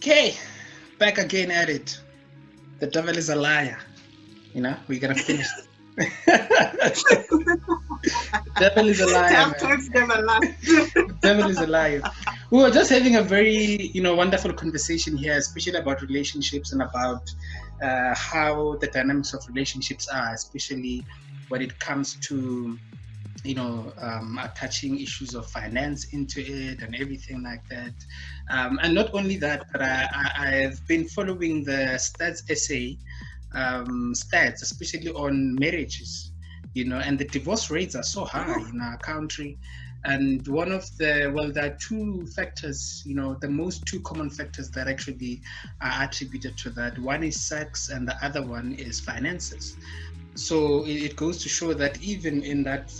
Okay, back again at it. The devil is a liar. We're gonna finish. The devil is a liar, man. The devil is a liar. We were just having a very, wonderful conversation here, especially about relationships and about how the dynamics of relationships are, especially when it comes to attaching issues of finance into it and everything like that. And not only that, but I've been following the stats essay, stats, especially on marriages, and the divorce rates are so high in our country. And one of there are two factors, the most two common factors that actually are attributed to that. One is sex and the other one is finances. So it goes to show that even in that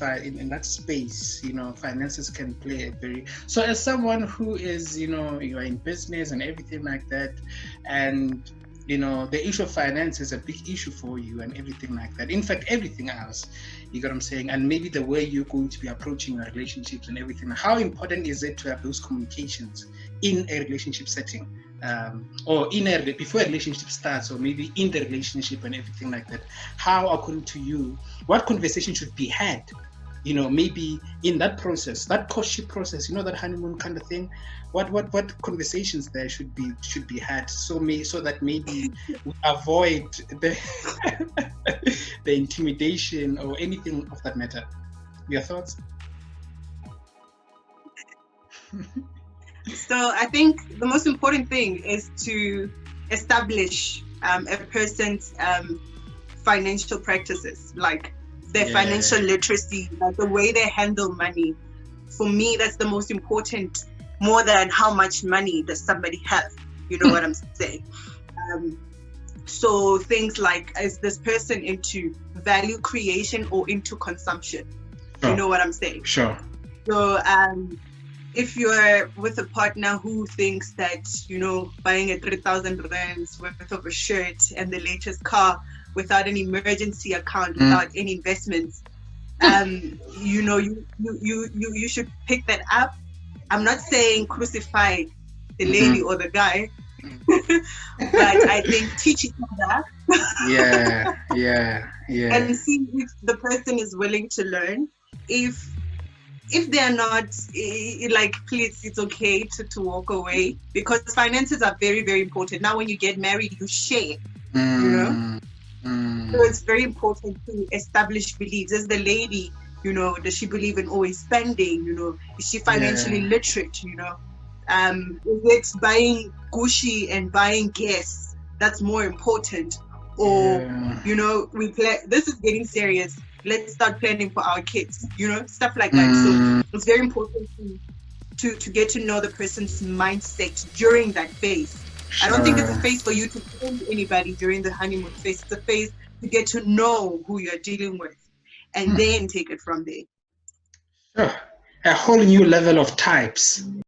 space, finances can play a very. So as someone who is, you are in business and everything like that, and the issue of finance is a big issue for you and everything like that. In fact, everything else, you get what I'm saying, and maybe the way you're going to be approaching your relationships and everything. How important is it to have those communications in a relationship setting? Or before a relationship starts, or maybe in the relationship and everything like that. How, according to you, what conversation should be had? Maybe in that process, that courtship process, that honeymoon kind of thing. What conversations there should be had, so that maybe we avoid the the intimidation or anything of that matter. Your thoughts? So I think the most important thing is to establish a person's financial practices, like their financial literacy, like the way they handle money. For me, that's the most important, more than how much money does somebody have. You know what I'm saying? So things like, is this person into value creation or into consumption? Sure. You know what I'm saying? Sure. So if you're with a partner who thinks that, buying a 3,000 rands worth of a shirt and the latest car without an emergency account, without any investments, you should pick that up. I'm not saying crucify the lady or the guy, but I think teach each other. Yeah. And see if the person is willing to learn. If they're not, please, it's okay to walk away, because finances are very, very important. Now, when you get married, you share, So it's very important to establish beliefs. As the lady, does she believe in always spending? Is she financially literate? Is it buying Gucci and buying gas that's more important? Or, we play, this is getting serious. Let's start planning for our kids, stuff like that. So it's very important to get to know the person's mindset during that phase. Sure. I don't think it's a phase for you to own anybody during the honeymoon phase. It's a phase to get to know who you're dealing with and then take it from there. Sure. A whole new level of types.